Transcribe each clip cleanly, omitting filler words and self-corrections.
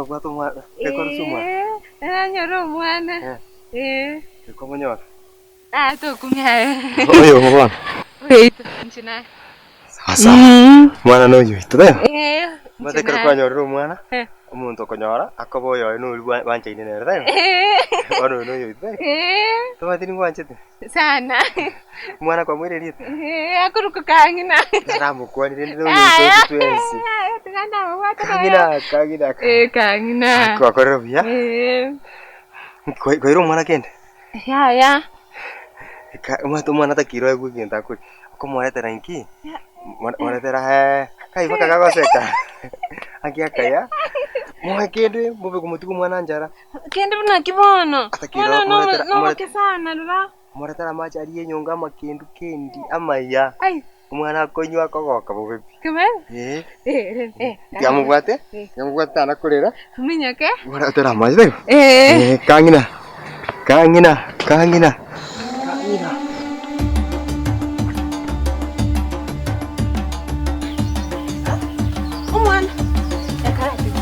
buat umar. Ekor semua. Nyoru mwana. Kau menyor. Tu kumya. Oh yo, mabang. Wait, nchina. Sasa. Mwana noyo itu dah. Mata kau nyoru mwana. Umuntu konyora akaboyo no wanja ine nere dah. Ono noyo itu. Tama tini wanja tu. Sana. Mwana kwa mwere liet. Aku ruku kangina. Ramu kwa ni ndio itu tuensi. Tengana watu. Kangina. Kangina. Kwa korobia. Kau iru mwana kende. Ya. Matu mwana takiro aku kenda aku. Aku mwana teranki. Mwana terah. Kai baka kagoseka. Aki akaya. Mwana kende mube kumutuku mwana njara. Kende buna kibono. Atakiro mwana kesana dura. Mwana tera macha ariye nyonga makendu kendi amaya. Ai. Mwana konywa kogoka bubebi. Kemen? Yamubwate? Yamubwate anakurera? Minyake? Mwana tera macha leo. Kangina. Umwana. Yakarati.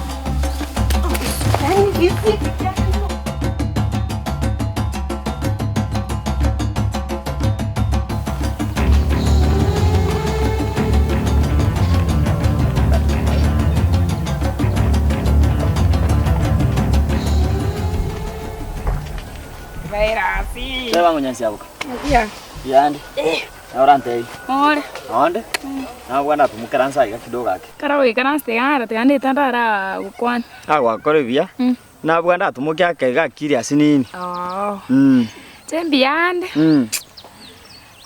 Saya bangun yang siapa? Iya. Iya andi. Orang teh. Ore. Onde? Na bwana tumukaran sai kidogo ake. Karawe kanaste ngara tegande tandara ukwan. Agwa kore bia. Na bwana tumukia kega kiri asinini. Tembi ande.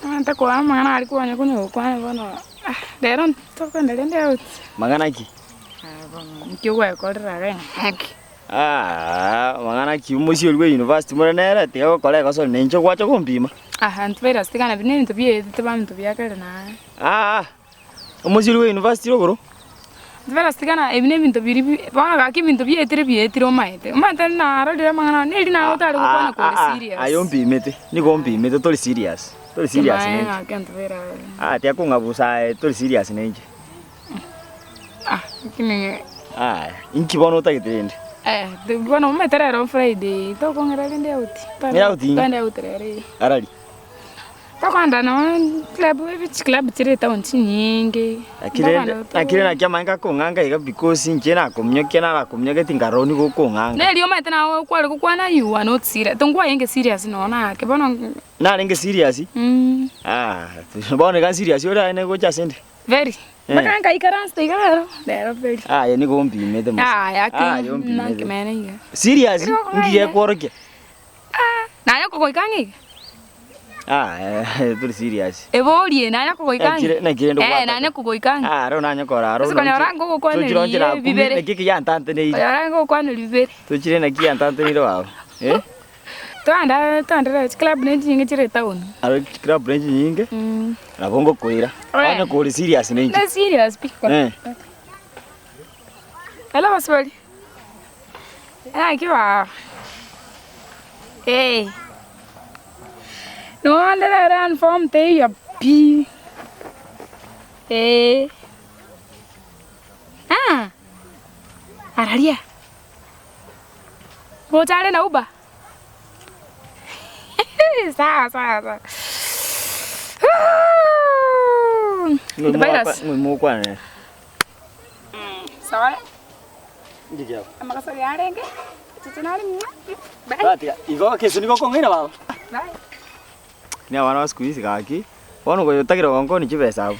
Anta kwa mangana alikuwa nyakunya ukwan bono. Lero tokende lende out. Mangana ki? Mkiwa kodra ga. Mangana ki umusi olwe university mora nera tiga kole kaso nencho kwacho kumpima. Antwera stikana bineni tobie tebam tobia kale na. Umusi olwe university rogoro. Antwera stikana ebine bintu biri bana ga ki bintu bie tiro maite. Mata na ro dire mangana neli na otari ko kona ko serious. Ayombi mete. Ni gombi mete tori serious. Tori serious ne. Tia kungabusa tori serious ne nje. Kini. Inki bono utagitende. Bueno, me traer on Friday. To con era lende out. Lende out rere. Arali. To kwanda no club tireta onchi nyingi. Akire na kia manga konganga iga because nje na komnyoke na komnyoke tingaroni go konganga. Ne liyo mete na kwale ko kwana you are not serious. Tongwa yenge serious no na ke bono. Na lenge serious? Bono ga serious ora ne go chasende. Very. Makanga ikaran stigaro. Dero very. Ya ni gombi mede mo. Yombi mede. Menega. Serious? Ngiye kworoke. Na yako ko ikangi. Turi serious. Ebori na yako ko ikangi. Na kirendo kwa. Na yako ko ikangi. Ro na nyako ro. Siko na rango ko kwa ni bibere. Kiki ya ntante ne. Rango kwa ni bibere. Tuchire na kia ntante ni ro. Tanda club ne nyingi chire town. Aro club ne nyingi? Na bongo koira. Ana ko serious ne. Na serious piko. Hello Maswali. Kiwa. No ande ran form te ya pi. Araria. Go chale na uba. Sawa. The virus. Mo kwa ne. Sawa. Ndiyo. Amakasari arenge. Chitinari. Bye. Igo kesu niko kongina baba. Bye. Ni awana siku hizi kaki. Wono ko yotagira gongo ni chibesa abo.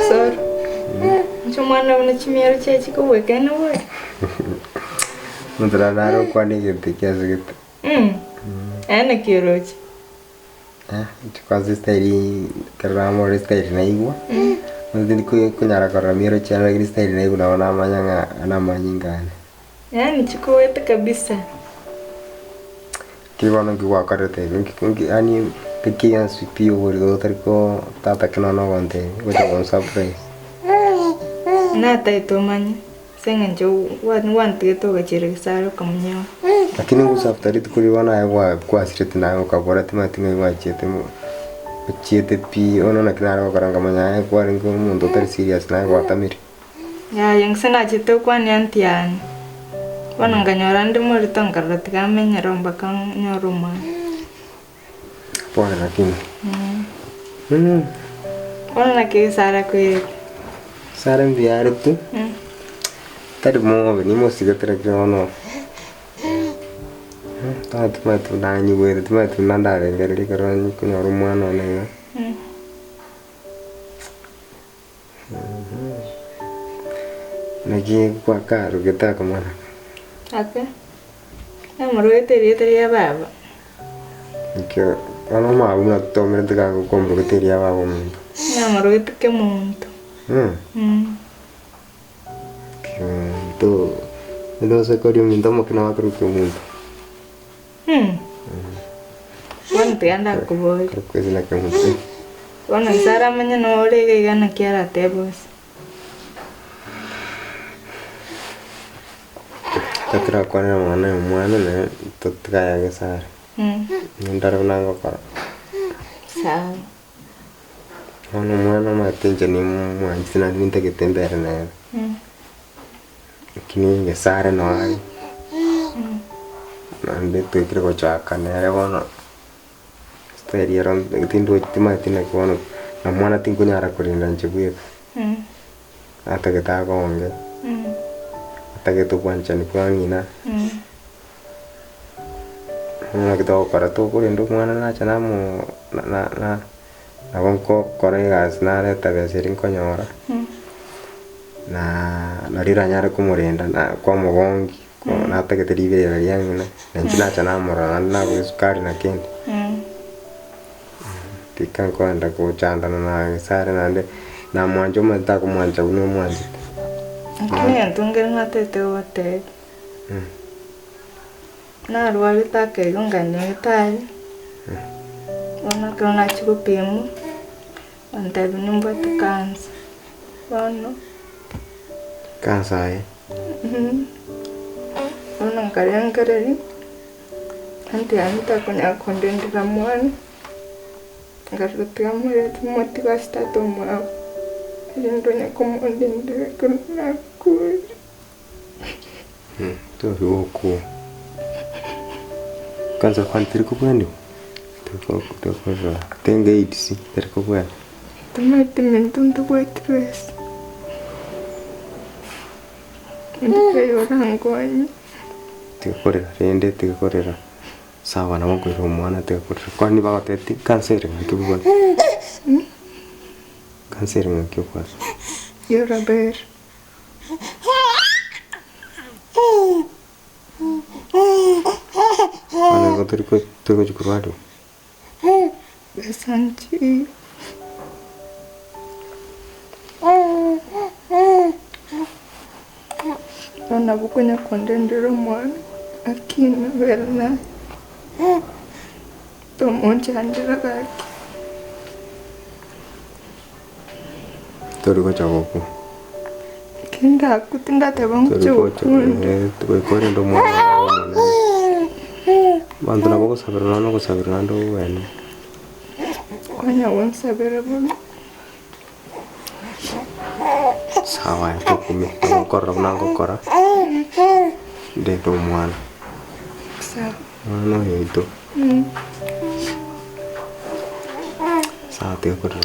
Sir. Chumwana unachimia chechi ko wekana we. Mundra naro kwa ni gete kiasi gete. Ana kirochi. Chukwazi staili karamo staili na igwa. Mundini kunyara karamiro chana gini staili na igwa na wana manyanga ana manyingane. Yani chukowete kabisa. Kiwa nungi wakarete ngi ani kikian sipio wori otariko tata kinono wante goja surprise. Na tai to man sengan jo wan te to ga chire saro kamnyo. Lakini ngusaftarit kulibona kwa sirete na ukabora timatinga wachete mu chete pi ono na kinara karanga manya kwa ringo mundo tar serious na kwa tamiri ya yang sana chete kwa ni antian wana nganyora ndi muri tangara tikamenya romba kan nyoruma pona lakini wana na ke sara kwe sara mbiare tu tadi mo venimos sigatra krono tu nani we tu nanda ngere karon kunyoru mwana ne nagi kwa karu kita kemana ake na moroete ya baba ke ana ma una to mere te ka ko moroete ya baba mun na moroete ke muntu to no se korio min tomo que no va a creo que muntu wan te anda ko boy creo que es la que muntu wana sara manya no le ke gana kiara tebos takra kwa na mwana ne to kaya ke sar ndar na ko para sa ono mwana ma tenje ni mwana sina ninte ke tembere na kini ke sar no ai nande to kire ko chaka ne re wono sterieron tindo timatina ko wono na mwana tinko nyara ko rinda nchibuye ata ke ta ko onge ata ke to pancha ni kwa ngina na ke to para to ko rindu mwana na chana mo na ko kore gas na re ta be serin ko nyora na rira nyara ko morenda na kwa mogongi ko na ta ke teribe ya yangina na nchina chana mora na ko sukari na kendi tikan ko anda ko chanda na sare na nde na mwanjo mata ko mwanja uno mwanja akini antungere ngatete wote na ruali take ngane tai ona kona chiku pimu ante binumba te kansa wano kansa ona ngariangere ante anita konya kondendera mwana ngarutia mwe tumoti basta toma lindo nya como ndende kuna ku to huko kansa kwantiri ko bwani to ko tenga itsi ter ko bwani tomate mentunto kwetres ndike yorangoani te korera rende te korera sawa na mko ro mwana te korera kwani ba te kanser ngaki bwani kanser ngaki kwa yora ber ana ko to ko kurwado besanchi ona bukunya kondendera mwana akina verna tomoncha andira kaki tori ko chagoku kinda kutinda te bangcho to ko ndo mwana bantu nabo ko sabira no ko sabira ndo wene kwanya wonsa bere bon sawa to kumi ko korra nango kora de to mwana sawa no hito sawa te ko ra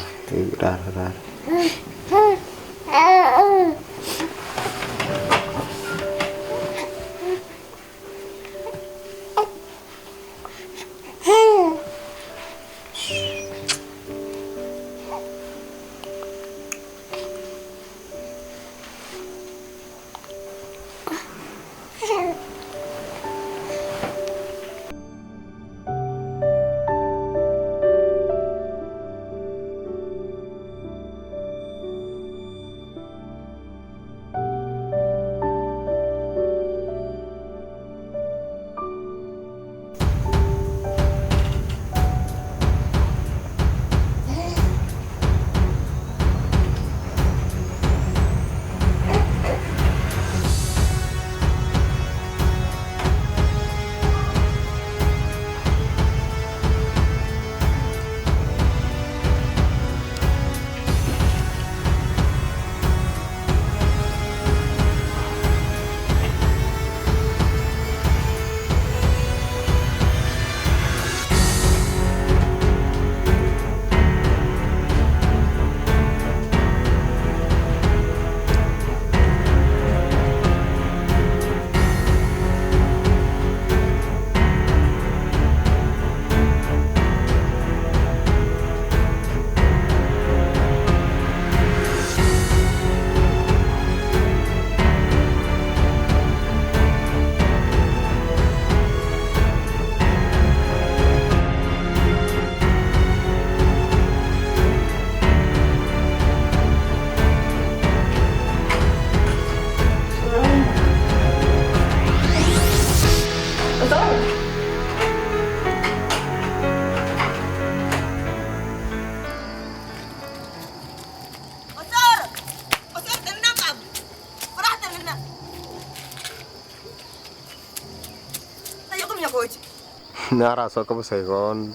Nara soka busaigon.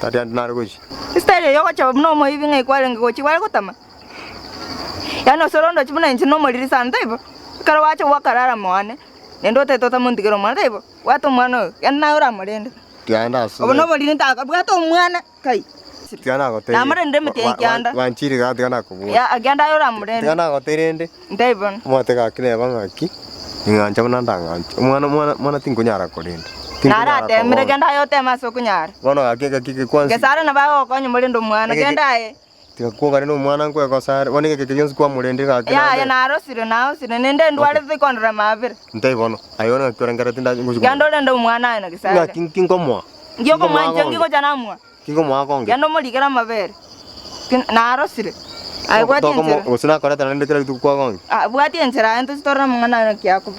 Tadi andar kuji. Style yoko cha no mo hivi ngai kwale ngochi wale kutama. Ya no soro ndo chibuna nchi no mo liri santa ibo. Karo wacha wakarara mwane. Nendo te tota mundigero mwana ibo. Watu mwana ya na ura mrende. Tianda so. Obo no mo liri taka bwato mwana kai. Tiana ko te. Na mrende mete kianda. Wanchiri ga tiana ko. Ya agenda ura mrende. Tiana ko terende. Ndaibon. Mo te ka kile bangaki. Inganja mnandanga. Mwana tingunyara ko rende. Nara te mire genda yo te maso kunyara. Bono akeka kike kwanza. Kesara na bago konyo mrendo mwana genda e. Ko gari no mwana nkwe ko sare woni ke yonse kwa murende ka ya na arosire na osire nende ndwale zikondra mavira ndai bono ayona kurangara tinda nguju gando ndendo mwana na kisara kingo mwa ngiko mwanje ngiko jana mwa kingo mwa konge gando muligera mavere na arosire ai bwati ensera usina korata nende kila kitu kwa konge bwati ensera ento stora mwana na kyako